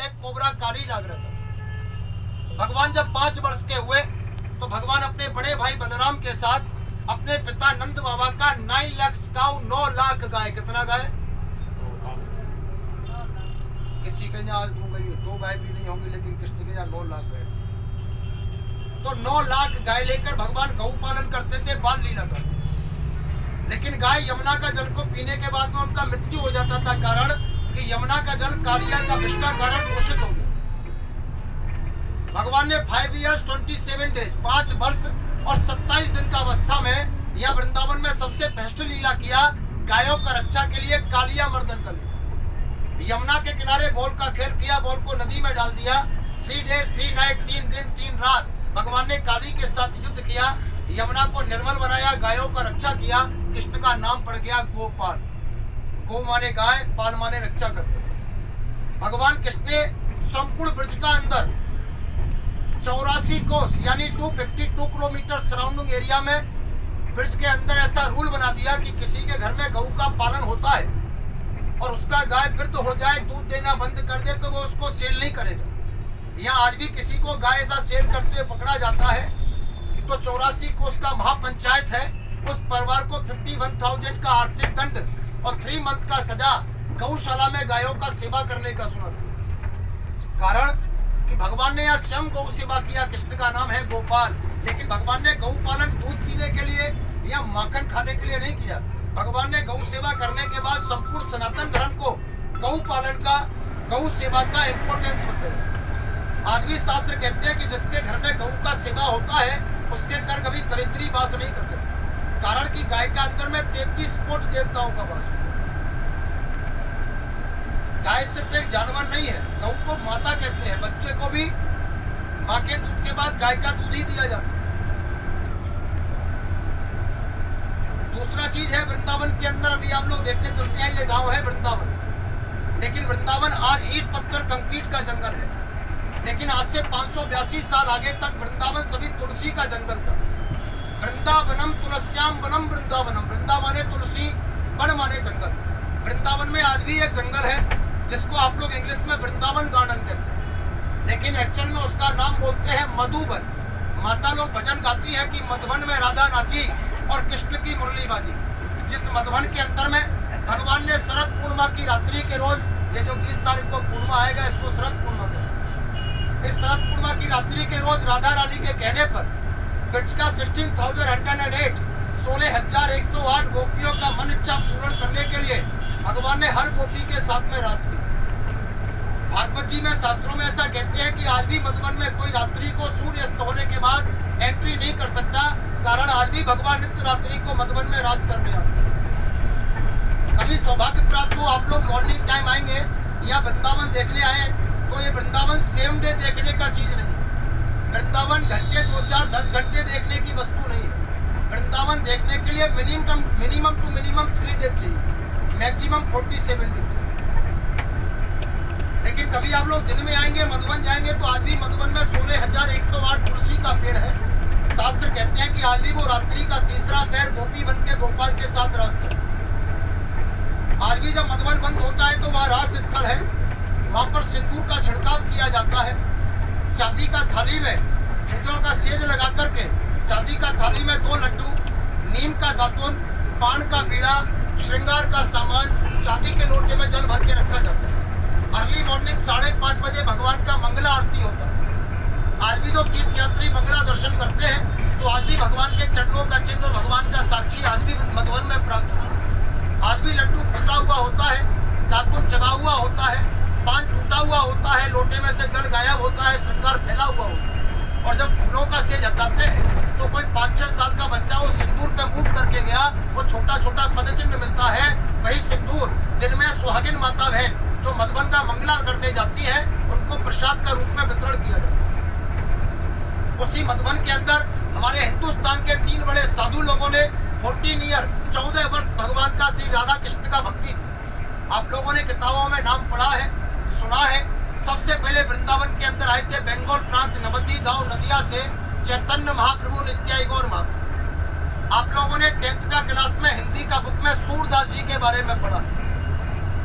एक कोबरा काली नाग रहता था। भगवान जब 5 वर्ष के हुए तो भगवान अपने बड़े भाई बलराम के साथ अपने पिता नंद बाबा का 9 लाख काऊ 9 लाख गाय, कितना गाय? किसी के यहाँ आज 2 गाय भी नहीं होंगी, लेकिन कृष्ण के यहाँ 9 लाख गाय थी। तो 9 लाख गाय लेकर भगवान गौ पालन करते थे, बाल लीला करते थे। लेकिन गाय यमुना का जल को पीने के बाद में उनका मृत्यु हो जाता था, कारण कि यमुना का जल कालिया का विष का कारण दूषित हो गया। भगवान ने 5 years 27 days 5 वर्ष और 27 दिन का अवस्था में यह वृंदावन में सबसे श्रेष्ठ लीला किया, गायों का रक्षा के लिए कालिया मर्दन का लीला। यमुना के किनारे बॉल का खेल किया, बॉल को नदी में डाल दिया। 3 days 3 night 3 दिन 3 रात भगवान ने काली के साथ युद्ध किया, यमुना को निर्मल बनाया, गायों का रक्षा किया। कृष्ण का नाम पड़ गया गोपाल। गो माने गाय, पाल माने रक्षा करते। भगवान कृष्ण ने संपूर्ण ब्रज का अंदर 84 कोस यानी 252 किलोमीटर सराउंडिंग एरिया में ब्रज के अंदर ऐसा रूल बना दिया कि किसी के घर में गऊ का पालन होता है और उसका गाय वृद्ध हो जाए, दूध देना बंद कर दे, तो वो उसको सेल नहीं करेगा। यहाँ आज भी किसी को गाय ऐसा सेल करते हुए पकड़ा जाता है तो 84 कोस का महापंचायत है, उस परिवार को 51,000 का आर्थिक दंड और 3 मंथ का सजा गौशाला में गायों का सेवा करने का सुना। कारण कि भगवान ने यहाँ स्वयं गौ सेवा किया, कृष्ण का नाम है गोपाल। लेकिन भगवान ने गौ पालन दूध पीने के लिए या माखन खाने के लिए नहीं किया। भगवान ने गौ सेवा करने के बाद संपूर्ण सनातन धर्म को गौ पालन का, गौ सेवा का इम्पोर्टेंस बताया। आज भी शास्त्र कहते हैं कि जिसके घर में गौ का सेवा होता है उसके घर कभी दरिद्री वास नहीं कर सकते, कारण कि गाय के अंदर में 33 कोटि देवताओं का वास होता है। गाय सिर्फ एक जानवर नहीं है, गौ को माता कहते हैं। बच्चे को भी माँ के दूध के बाद गाय का दूध ही दिया जाता है। दूसरा चीज है वृंदावन के अंदर, अभी आप लोग देखने चलते हैं, ये गांव है वृंदावन, लेकिन वृंदावन आज ईंट पत्थर कंक्रीट का जंगल है। लेकिन आज से 582 साल आगे तक वृंदावन सभी तुलसी का जंगल था। वृंदावनम तुलस्याम वनम वृंदावनम, वृंदावन तुलसी, वन माने जंगल। वृंदावन में आज भी एक जंगल है जिसको आप लोग इंग्लिश में वृंदावन गार्डन कहते हैं, लेकिन एक्चुअल में उसका नाम बोलते हैं मधुबन। माता लोग भजन गाती है कि मधुबन में राधा नाची और कृष्ण की मुरली बाजी। जिस मधुबन के अंदर में भगवान ने शरद पूर्णिमा की रात्रि के रोज, ये जो 20 तारीख को पूर्णिमा आएगा इसको शरद पूर्णिमा कहते हैं। इस शरद पूर्णिमा की रात्रि के रोज राधा रानी के कहने पर ब्रज का 16,108 16,108 गोपियों का मन इच्छा पूर्ण करने के लिए भगवान ने हर गोपी के साथ में रास की। भागवत जी में शास्त्रों में ऐसा कहते हैं कि आज भी मधुबन में कोई रात्रि को सूर्य अस्त होने के बाद एंट्री नहीं कर सकता, कारण आज भी भगवान नित्य रात्रि को मधुबन में रास करने आते हैं। कभी सौभाग्य प्राप्त हो, आप लोग मॉर्निंग टाइम आएंगे या वृंदावन देखने आए तो ये वृंदावन सेम डे देखने का चीज नहीं। वृंदावन घंटे 2, 4, 10 घंटे देखने की वस्तु नहीं है। वृंदावन देखने के लिए मिनिमम टू मिनिमम 3 डेज चाहिए, मैक्सिमम 47 डेज। लेकिन कभी आप लोग दिन में आएंगे, मधुबन जाएंगे तो आज भी मधुबन में 16,108 तुलसी का पेड़ है। शास्त्र कहते हैं कि आज भी वो रात्रि का तीसरा पैर गोपी बन के गोपाल के साथ रास करते। आज भी जब मधुबन बंद होता है तो वहाँ रास स्थल है, वहाँ पर सिंदूर का छिड़काव किया जाता है। चांदी का थाली में फूलों का सेज लगा करके चांदी का थाली में 2 लड्डू, नीम का दातुन, पान का बीड़ा, श्रृंगार का सामान, चांदी के लोटे में जल भर के रखा जाता है। अर्ली मॉर्निंग 5:30 बजे भगवान का मंगला आरती होता है। आज भी जो तीर्थयात्री मंगला दर्शन करते हैं तो आज भी भगवान के चरणों का चिन्ह और भगवान का साक्षी आज भी मधुबन में प्राप्त होता है। आज भी लड्डू फूटा हुआ होता है, दातुन चबा हुआ होता है, पान टूटा हुआ होता है, लोटे में से जल गायब होता है, श्रृंगार फैला हुआ होता है। और जब फूलों का सेज हटाते हैं तो कोई 5-6 साल का बच्चा वो सिंदूर पे मुँह करके गया, वो छोटा छोटा पद चिन्ह मिलता है। वही सिंदूर दिन में सुहागिन माता बहन जो मधुबन का मंगला करने जाती है उनको प्रसाद का रूप में वितरण किया जाता है। उसी मधुबन के अंदर हमारे हिंदुस्तान के 3 बड़े साधु लोगों ने 14 वर्ष भगवान का श्री राधा कृष्ण का भक्ति की। आप लोगों ने किताबों में नाम पढ़ा है, सुना है। सबसे पहले वृंदावन के अंदर आए थे बंगाल प्रांत नवदी गांव नदिया से चैतन्य महाप्रभु नित्याई गौर महाप्रभु। आप लोगों ने 10th का क्लास में हिंदी का बुक में सूरदास जी के बारे में पढ़ा।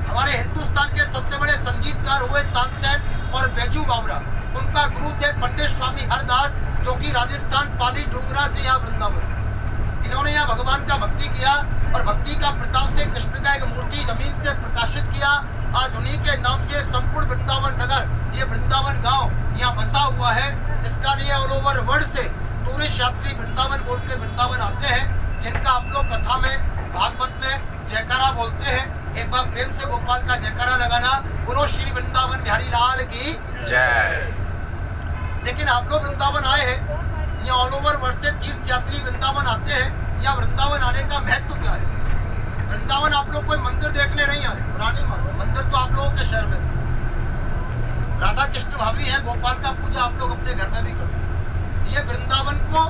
हमारे हिंदुस्तान के सबसे बड़े संगीतकार हुए तानसेन और बैजू बावरा। उनका गुरु थे पंडित स्वामी हरदास, जो कि राजस्थान पाली डूंगरा से यहाँ वृंदावन। इन्होंने यहाँ भगवान का भक्ति किया और भक्ति का प्रताप से कृष्ण का एक मूर्ति जमीन से प्रकाशित किया। आज उन्हीं के नाम से संपूर्ण वृंदावन नगर, ये वृंदावन गांव यहाँ बसा हुआ है, जिसका लिए ऑल ओवर वर्ल्ड से टूरिस्ट यात्री वृंदावन बोल के वृंदावन आते हैं, जिनका आप लोग कथा में भागवत में जयकारा बोलते हैं। एक बार प्रेम से गोपाल का जयकारा लगाना, बोलो श्री वृंदावन बिहारी लाल की जय। लेकिन आप लोग वृंदावन आए हैं, यहाँ ऑल ओवर वर्ल्ड से तीर्थ यात्री वृंदावन आते हैं। यहाँ वृंदावन आने का महत्व क्या है? वृंदावन आप लोग कोई मंदिर देखने नहीं आए, पुरानी मानो मंदिर तो आप लोगों के शहर में राधा कृष्ण भाभी है, गोपाल का पूजा आप लोग अपने घर में भी करते हैं। ये वृंदावन को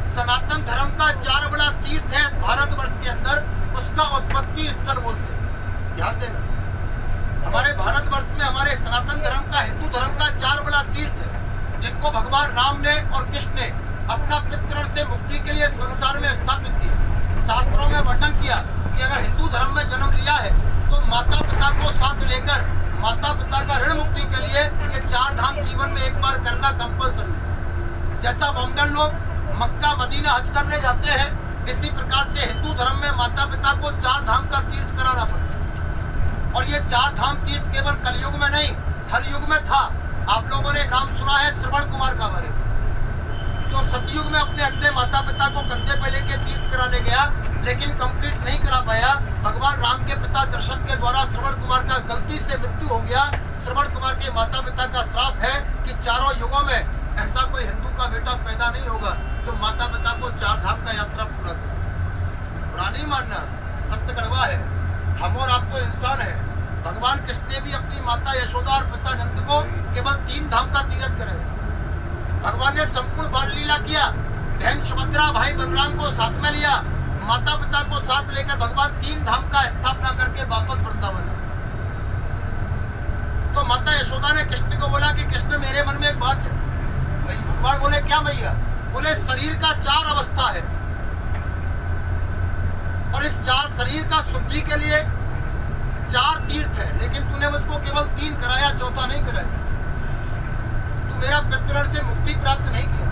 सनातन धर्म का 4 बड़ा तीर्थ है इस भारतवर्ष के अंदर, उसका उत्पत्ति स्थल बोलते हैं। ध्यान देना, हमारे भारतवर्ष में हमारे सनातन धर्म का, हिंदू धर्म का 4 बड़ा तीर्थ है, जिनको भगवान राम ने और कृष्ण ने अपना पितृ से मुक्ति के लिए संसार में स्थापित किया। शास्त्रों में वर्णन किया कि अगर हिंदू धर्म में जन्म लिया है तो माता पिता को साथ लेकर माता पिता का ऋण मुक्ति के लिए ये 4 धाम जीवन में एक बार करना कंपल्सरी। जैसा मोमडन लोग मक्का मदीना हज करने जाते हैं, इसी प्रकार से हिंदू धर्म में माता पिता को 4 धाम का तीर्थ कराना पड़ता है। और ये 4 धाम तीर्थ केवल कलयुग में नहीं, हर युग में था। आप लोगों ने नाम सुना है श्रवण कुमार का बारे में, जो सतयुग में अपने अंधे माता पिता को कंधे पे लेके तीर्थ कराने गया, लेकिन कंप्लीट नहीं करा पाया। भगवान राम के पिता दशरथ के द्वारा श्रवण कुमार का गलती से मृत्यु हो गया। श्रवण कुमार के माता पिता का श्राप है कि 4 युगों में ऐसा कोई हिंदू का बेटा पैदा नहीं होगा जो माता पिता को 4 धाम का यात्रा पूरा करे। पुरानी मानना, सत्य कड़वा है। हम और आप तो इंसान है। भगवान कृष्ण ने भी अपनी माता यशोदा और पिता नंद को केवल 3 धाम का तीर्थ कराया। भगवान ने संपूर्ण बाल लीला किया। बहन सुभद्रा, भाई बलराम को साथ में लिया, माता पिता को साथ लेकर भगवान 3 धाम का स्थापना करके वापस वृंदावन। तो माता यशोदा ने कृष्ण को बोला कि कृष्ण मेरे मन में एक बात है। भगवान बोले क्या भैया? बोले शरीर का 4 अवस्था है और इस 4 शरीर का शुद्धि के लिए 4 तीर्थ है, लेकिन तूने मुझको केवल 3 कराया, चौथा नहीं कराया। तू मेरा पितृ से मुक्ति प्राप्त नहीं किया।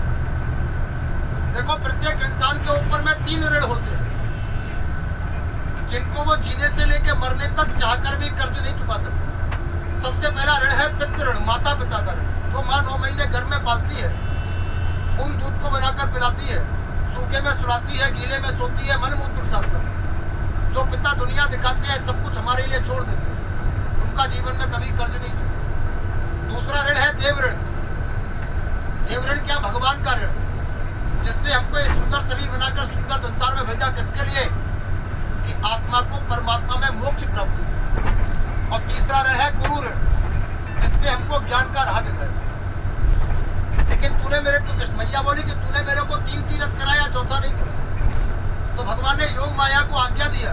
देखो, प्रत्येक इंसान के ऊपर में 3 ऋण होते हैं, जिनको वो जीने से लेकर मरने तक चाहकर भी कर्ज नहीं चुका सकते। सबसे पहला ऋण है पितृ ऋण, माता पिता का ऋण, जो माँ 9 महीने घर में पालती है, खून दूध को बनाकर पिलाती है, सूखे में सुलाती है, गीले में सोती है, मन मूत्र साफ करती है। जो पिता दुनिया दिखाते हैं, सब कुछ हमारे लिए छोड़ देते हैं, उनका जीवन में कभी कर्ज नहीं चुका। दूसरा ऋण है देव ऋण। देव ऋण क्या? भगवान का ऋण, जिसने हमको एक सुंदर शरीर बनाकर सुंदर संसार में भेजा। किसके लिए? कि आत्मा को परमात्मा में मोक्ष प्राप्त हो। और तीसरा ऋण है गुरु ऋण, जिसने हमको ज्ञान का राह दिखाया। लेकिन तूने मेरे को, कृष्ण मैया बोली कि तूने मेरे को 3 तीर्थ कराया, चौथा नहीं कराया। तो भगवान ने योग माया को आज्ञा दिया,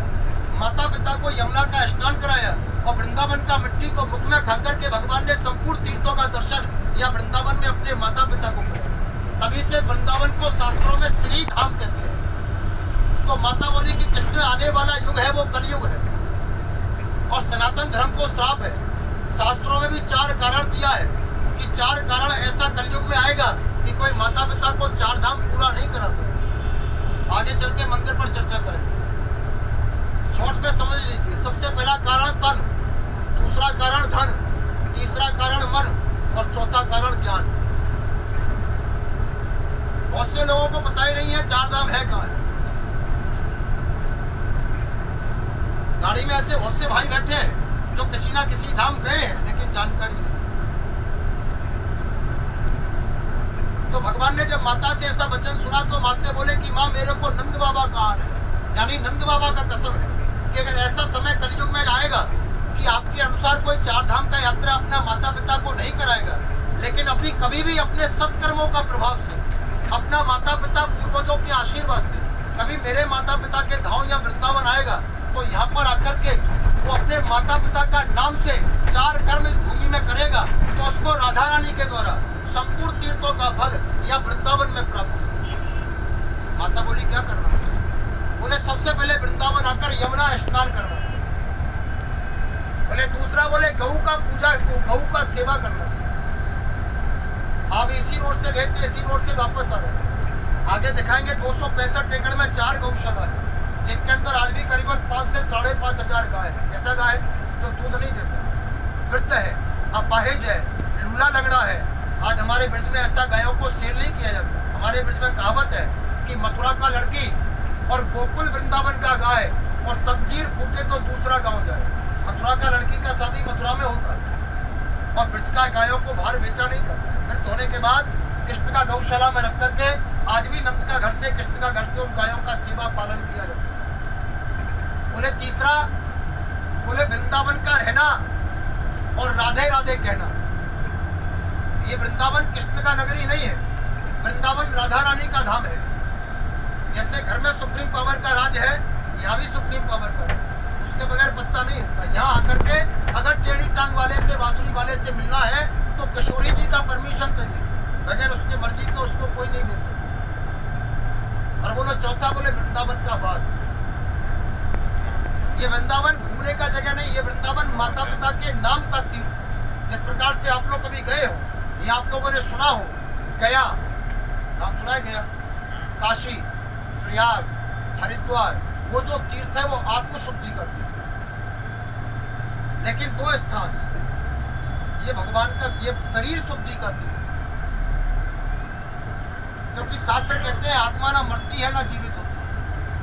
माता पिता को यमुना का स्नान कराया और वृंदावन का मिट्टी को मुख में खाकर के भगवान ने संपूर्ण तीर्थों का दर्शन या वृंदावन में अपने माता पिता को कराया। तभी से वृंदावन को शास्त्रों में श्री धाम कहते हैं। तो माता बोली कि कृष्ण आने वाला युग है वो कलयुग है और सनातन धर्म को श्राप है। शास्त्रों में भी 4 कारण दिया है कि 4 कारण ऐसा कलयुग में आएगा कि कोई माता पिता को 4 धाम पूरा नहीं करा पाएगा। आगे चल के मंदिर पर चर्चा करें, शॉर्ट में समझ लीजिए। सबसे पहला कारण तन, दूसरा कारण धन, तीसरा कारण मन और चौथा कारण ज्ञान। बहुत से लोगों को पता ही नहीं है 4 धाम है कहाँ है। गाड़ी में ऐसे बहुत से भाई बैठे हैं जो किसी ना किसी धाम गए हैं, लेकिन जानकारी नहीं। तो भगवान ने जब माता से ऐसा वचन सुना तो माँ से बोले कि माँ मेरे को नंद बाबा कहा है, यानी नंद बाबा का कसम है कि अगर ऐसा समय कलयुग में आएगा कि आपके अनुसार कोई 4 धाम का यात्रा अपना माता पिता को नहीं कराएगा, लेकिन अभी कभी भी अपने सत्कर्मों का प्रभाव से, अपना माता पिता पूर्वजों के आशीर्वाद से कभी मेरे माता पिता के धाम या वृंदावन आएगा, तो यहाँ पर आकर के वो अपने माता पिता का नाम से 4 कर्म इस भूमि में करेगा, तो उसको राधा रानी के द्वारा संपूर्ण तीर्थों का फल या वृंदावन में प्राप्त होगा। माता बोली क्या करना? बोले सबसे पहले वृंदावन आकर यमुना स्नान करना। बोले दूसरा, बोले गऊ का पूजा, गऊ का सेवा करना। आप इसी रोड से गए थे, इसी रोड से वापस आ रहे हैं। आगे दिखाएंगे 265 एकड़ में 4 गौशाला है, जिनके अंदर आज भी करीबन 5 से 5,500 गाय है। ऐसा गाय जो दूध नहीं देता, वृद्ध है, अपाहिज है, लूला लगड़ा है। आज हमारे ब्रज में ऐसा गायों को सेल नहीं किया जाता। हमारे ब्रज में कहावत है कि मथुरा का लड़की और गोकुल वृंदावन का गाय और तकदीर फूटे तो दूसरा गांव जाए। मथुरा का लड़की का शादी मथुरा में होता है और ब्रज का गायों को बाहर बेचा नहीं जाता। फिर धोने के बाद कृष्ण का गौशाला में रख करके आज भी नंद का घर से, कृष्ण का घर से उन गायों का सेवा पालन किया जाता है। बोले तीसरा, बोले वृंदावन का रहना और राधे राधे कहना। ये वृंदावन कृष्ण का नगरी नहीं है, वृंदावन राधा रानी का धाम है। जैसे घर में सुप्रीम पावर का राज है, यहाँ भी सुप्रीम पावर का है, उसके बगैर पत्ता नहीं होता। यहाँ आकर के अगर टेढ़ी टांग वाले से, बांसुरी वाले से मिलना है तो किशोरी जी का परमिशन चाहिए, बगैर उसके मर्जी के उसको कोई नहीं दे सकता। और बोलो चौथा, बोले वृंदावन का वास। ये वृंदावन घूमने का जगह नहीं, ये वृंदावन माता पिता के नाम का तीर्थ। जिस प्रकार से आप लोग कभी गए हो या आप लोगों ने सुना हो, गया नाम सुना है, गया, काशी, प्रयाग, हरिद्वार, वो जो तीर्थ है वो आत्मशुद्धि का तीर्थ। लेकिन 2 स्थान, ये भगवान का, ये शरीर शुद्धि का तीर्थ, क्योंकि शास्त्र कहते हैं आत्मा ना मरती है ना जीवित होती।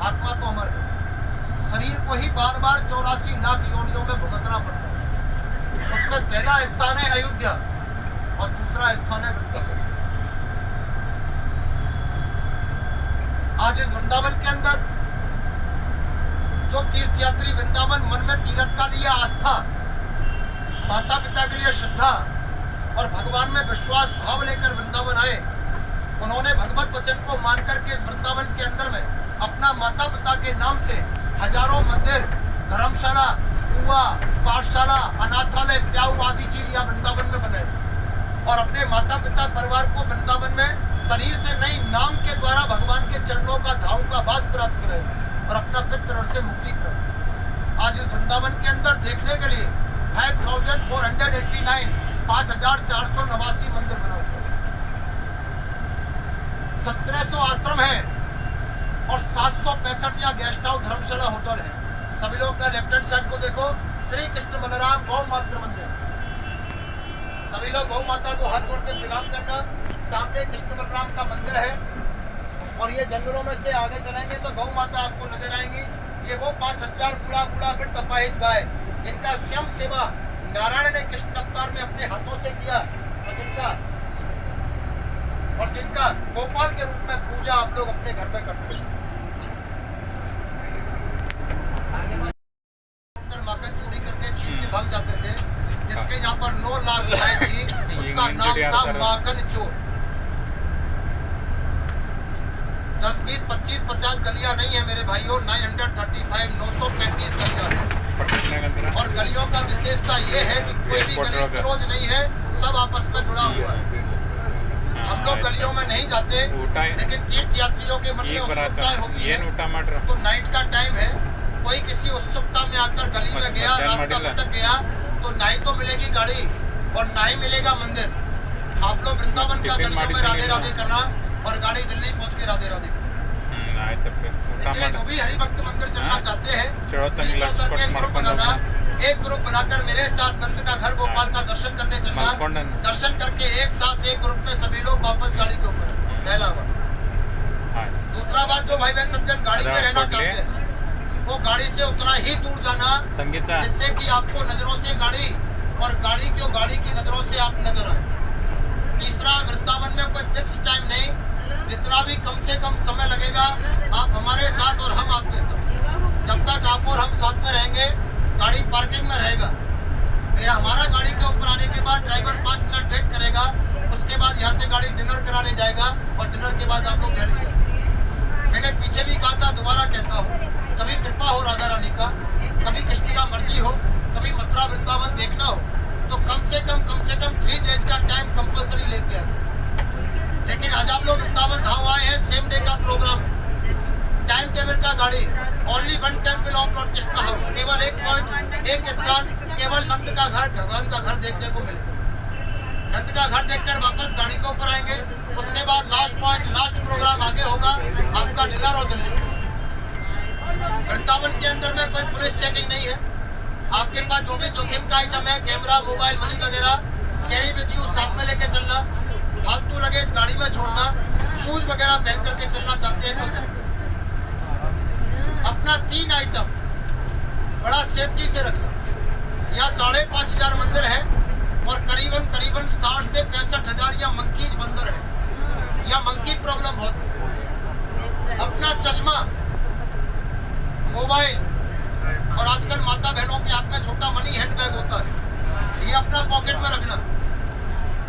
आत्मा तो अमर है, शरीर को ही बार बार 84 लाख योनियों में भुगतना पड़ता है। उसमें पहला स्थान है अयोध्या और दूसरा स्थान है वृंदावन। आज इस वृंदावन के अंदर जो तीर्थयात्री वृंदावन मन में तीर्थ का लिए आस्था, माता पिता के लिए श्रद्धा और भगवान में विश्वास भाव लेकर वृंदावन आए, उन्होंने भगवत वचन को मान करके इस वृंदावन के अंदर में अपना माता पिता के नाम से हजारों मंदिर, धर्मशाला, कुआं, पाठशाला, अनाथालय, प्याऊ आदि चीज या वृंदावन में बने और अपने माता पिता परिवार को वृंदावन में शरीर से नहीं, नाम के द्वारा भगवान के चरणों का, धाम का वास प्राप्त करे और अपना पितृ से मुक्ति प्राप्त। आज इस वृंदावन के अंदर देखने के लिए 5489 5,489 मंदिर बना हुआ है, 1700 आश्रम है और 765 या गेस्ट हाउस, धर्मशाला, होटल है। सभी लोग अपना लेफ्ट हैंड साइड को देखो, श्री कृष्ण बलराम गौ मात्र मंदिर। सभी लोग गौ माता को हाथ जोड़ के प्रणाम करना। सामने कृष्ण बलराम का मंदिर है और ये जंगलों में से आगे चलेंगे तो गौ माता आपको नजर आएंगी। ये वो 5,000 बूढ़ा वृद्ध अपाहिज गाय, जिनका स्वयं सेवा नारायण ने कृष्ण अवतार में अपने हाथों से किया और जिनका गोपाल के रूप में पूजा आप लोग अपने घर में करते हैं। माखन चोरी करके छीन के भाग जाते थे, जिसके यहाँ पर 9 लाख गाय थी, उसका नाम था माखन चोर। 10, 20, 25, 50 गलियां नहीं है मेरे भाइयों, 935 935 गलियां है। और गलियों का विशेषता ये है कि कोई भी गली क्लोज नहीं है, सब आपस में जुड़ा हुआ है। हम लोग गलियों में नहीं जाते, लेकिन तीर्थ यात्रियों के मन में उत्सुकताएं होती है। तो नाइट का टाइम है, कोई किसी उत्सुकता में आकर गली में गया, रास्ता भटक गया, तो ना ही तो मिलेगी गाड़ी और ना ही मिलेगा मंदिर। आप लोग वृंदावन का गलियों में राधे राधे करना और गाड़ी दिल्ली पहुंच के राधे राधे करना। इसलिए जो भी हरिभक्त मंदिर चलना चाहते हैं, नीचे उतर के ग्रुप बनाना, एक ग्रुप बनाकर मेरे साथ नंद का घर गोपाल का दर्शन करने चलना। दर्शन करके एक साथ एक ग्रुप में सभी लोग वापस गाड़ी के ऊपर। पहला बात। दूसरा बात, जो भाई बहन सज्जन गाड़ी में रहना चाहते हैं वो गाड़ी से उतना ही दूर जाना जिससे कि आपको नजरों से गाड़ी और गाड़ी की नजरों से आप नजर आए। तीसरा, वृंदावन में कोई फिक्स टाइम नहीं, जितना भी कम से कम समय लगेगा आप हमारे साथ और हम आपके साथ। जब तक आप और हम साथ में रहेंगे, गाड़ी पार्किंग में रहेगा, फिर हमारा गाड़ी के ऊपर आने के बाद ड्राइवर 5 मिनट वेट करेगा, उसके बाद यहाँ से गाड़ी डिनर कराने जाएगा और डिनर के बाद आप लोग घर जाएंगे। मैंने पीछे भी कहा था, दोबारा कहता हूँ, कभी कृपा हो राधा रानी का, कभी कृष्ण का मर्जी हो, कभी मथुरा वृंदावन देखना हो तो कम से कम 3 डेज का टाइम कंपल्सरी लेके आए। लेकिन आज आप लोग वृंदावन धाम आए हैं, सेम डे का प्रोग्राम है, टाइम टेबल का गाड़ी, only 1 temple of Lord Krishna house, केवल 1 पॉइंट, 1 स्थान, केवल नंद का घर, भगवान का घर देखने को मिलेगा। नंद भक्त का घर देखकर वापस गाड़ी के ऊपर आएंगे। उसके बाद लास्ट पॉइंट, लास्ट प्रोग्राम आगे होगा आपका डिनर और दिल्ली। वृंदावन के अंदर में कोई पुलिस चेकिंग नहीं है। आपके पास जो भी जोखिम का आइटम है, कैमरा, मोबाइल, मनी वगैरह, कैरी विद यू, साथ में लेके चलना। फालतू लगेज गाड़ी में छोड़ना, शूज वगैरह पहन करके चलना चाहते हैं चल सकते। अपना 3 आइटम बड़ा सेफ्टी से रखना। यहाँ 5,500 मंदिर है और करीबन 60 से 65,000 या मंकीज बंदर है। या मंकी प्रॉब्लम बहुत है। अपना चश्मा, मोबाइल और आजकल माता बहनों के हाथ में छोटा मनी हैंड बैग होता है, ये अपना पॉकेट में रखना।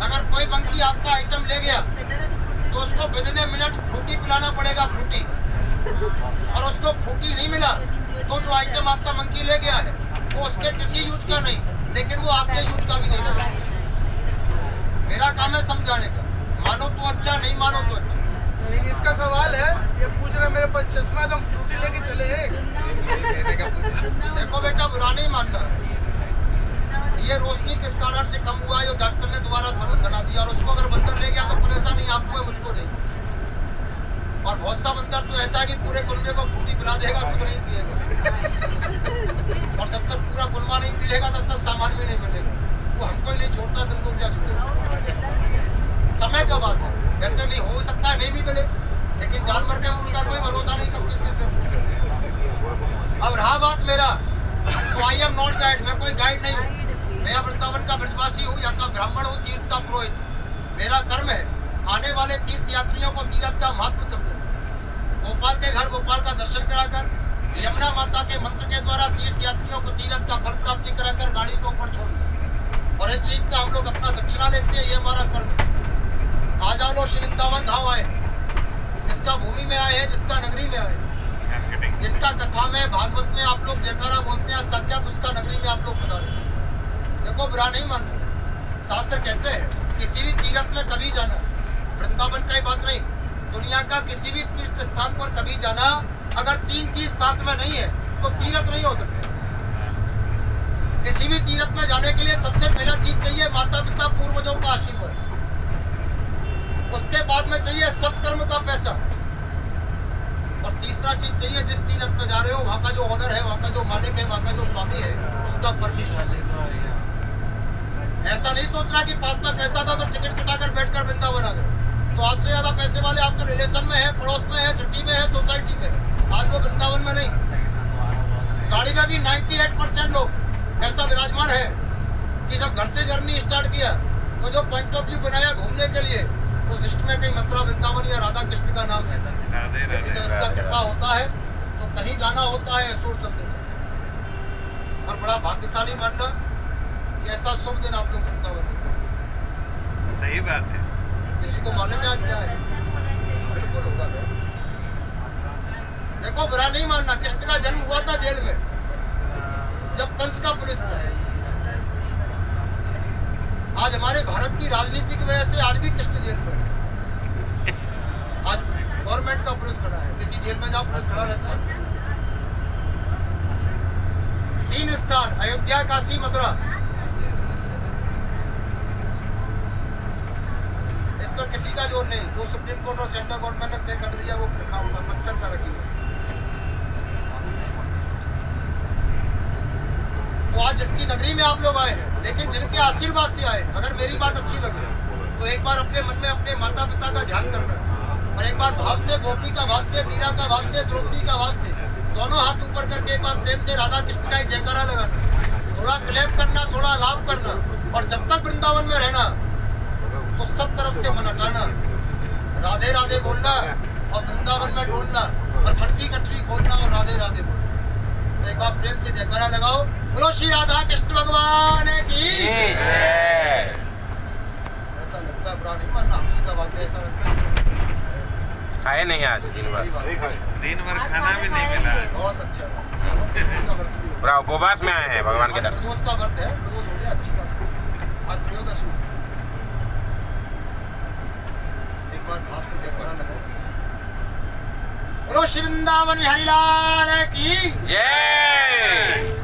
अगर कोई मंकी आपका आइटम ले गया तो उसको विदिन ए मिनट फ्रूटी पिलाना पड़ेगा, फ्रूटी। और उसको फ्रूटी नहीं मिला तो जो आइटम आपका मंकी ले गया है वो उसके किसी यूज का नहीं, लेकिन वो आपके यूज का भी नहीं लगा। मेरा काम है समझाने का, मानो तो अच्छा, नहीं मानो तो अच्छा। इसका सवाल है, ये पूछ रहा मेरे पास चश्मा तो हम फ्रूटी लेके चले हैं। देखो बेटा, बुरा नहीं मानना। ये रोशनी किस कारण से कम हुआ है, जो डॉक्टर ने दोबारा बना दिया। और उसको अगर बंदर ले गया तो परेशानी आपको है, मुझको नहीं। और बहुत सा बंदर तो ऐसा है कि पूरे कुलमे को फ्रूटी पिला देगा, खुद नहीं पिएगा। और जब तक पूरा कुलमा नहीं पिलेगा तब तक सामान भी नहीं मिलेगा। वो हमको ही नहीं छोड़ता, तुमको क्या छोड़ेगा। समय का बात है, ऐसे नहीं हो सकता है, नहीं भी मिले, लेकिन जानवर के उनका कोई भरोसा नहीं कब किससे पूछेगा। अब रहा बात मेरा, तो आई एम नॉट गाइड, मैं कोई गाइड नहीं हूँ। मैं वृंदावन का ब्रजवासी हूँ, यहाँ का ब्राह्मण हूँ, तीर्थ का पुरोहित। मेरा कर्म है आने वाले तीर्थ यात्रियों को तीर्थ का महत्व समझो। गोपाल के घर गोपाल का दर्शन कराकर, यमुना माता के मंत्र के द्वारा तीर्थ यात्रियों को तीर्थ का फल प्राप्ति कराकर गाड़ी को ऊपर छोड़ना। और इस चीज का हम लोग अपना दक्षिणा लेते हैं, ये हमारा कर्म है। आ जाओ लोग श्री वृंदावन धाम आए, जिसका भूमि में आए हैं, जिसका नगरी में आए, जिनका कथा में, भागवत में आप लोग जयकारा बोलते हैं, साक्षात उसका नगरी में आप लोग पधारे। देखो, बुरा नहीं मानना। शास्त्र कहते हैं किसी भी तीर्थ में कभी जाना, वृंदावन का ही बात नहीं, दुनिया का किसी भी तीर्थ स्थान पर कभी जाना, अगर 3 चीज साथ में नहीं है तो तीर्थ नहीं हो सकते। किसी भी तीर्थ में जाने के लिए सबसे पहला चीज चाहिए माता पिता पूर्वजों का आशीर्वाद। उसके बाद में चाहिए सत्कर्म का पैसा। और तीसरा चीज चाहिए, जिस तीर्थ में जा रहे हो वहाँ का जो ओनर है, वहाँ का जो मालिक है, वहाँ का जो स्वामी है, उसका परमिशन। ऐसा नहीं सोचना कि पास में पैसा था तो टिकट कटाकर बैठकर वृंदावन आ गए। तो आपसे ज्यादा पैसे वाले आपके रिलेशन में है, पड़ोस में है, सिटी में है, सोसाइटी में है, आज वो वृंदावन में नहीं। गाड़ी में भी 98% लोग ऐसा विराजमान है कि जब घर से जर्नी स्टार्ट किया तो जो पॉइंट ऑफ व्यू बनाया घूमने के लिए, उस लिस्ट में कहीं मथुरा, वृंदावन या राधा कृष्ण का नाम है। लेकिन जब इसका कृपा होता है तो कहीं जाना होता है, सूर चल देता है। और बड़ा भाग्यशाली मानना कि ऐसा शुभ दिन आप लोग वृंदावन में। सही बात है। किसी को मालूम है आज क्या है? बिल्कुल होगा। देखो, बुरा नहीं मानना। कृष्ण का जन्म हुआ था जेल में, जब कंस का पुलिस था। आज हमारे भारत की राजनीति की वजह से आज भी कृष्ण जेल में है। आज गवर्नमेंट का पुलिस खड़ा है, किसी जेल में जहाँ पुलिस खड़ा रहता है। 3 स्थान, अयोध्या, काशी, मथुरा, इस पर किसी का जोर नहीं। जो सुप्रीम कोर्ट और सेंट्रल गवर्नमेंट ने तय कर दिया वो लिखा होगा, पत्थर पर रखी हुई। तो आज जिसकी नगरी में आप लोग आए हैं, लेकिन जिनके आशीर्वाद से आए, अगर मेरी बात अच्छी लगे तो एक बार अपने मन में अपने माता पिता का ध्यान करना, और एक बार भाव से, गोपी का भाव से, मीरा का भाव से, द्रौपदी का भाव से, दोनों हाथ ऊपर करके एक बार प्रेम से राधा कृष्ण का जयकारा लगाना, थोड़ा क्लेप करना, थोड़ा लाभ करना। और जब तक वृंदावन में रहना तो सब तरफ से मन हटाना, राधे राधे बोलना और वृंदावन में ढूंढना और मन की गठरी खोलना और राधे राधे बोलना। तो एक बार प्रेम से जयकारा लगाओ, बोलो श्री राधा कृष्ण भगवान की। ऐसा लगता है, बुरा नहीं मानना, हंसी का बात है। ऐसा लगता है खाए नहीं आज दिन भर खाना भी नहीं मिला। बहुत अच्छा, पूरा उपवास में आए हैं भगवान के दर्शन। प्रदोष का व्रत है, प्रदोष हो गया, अच्छी बात है। आज त्रयोदशी, एक बार भाव से जयकारा लगाओ, बोलो श्री वृंदावन बिहारी लाल की जय।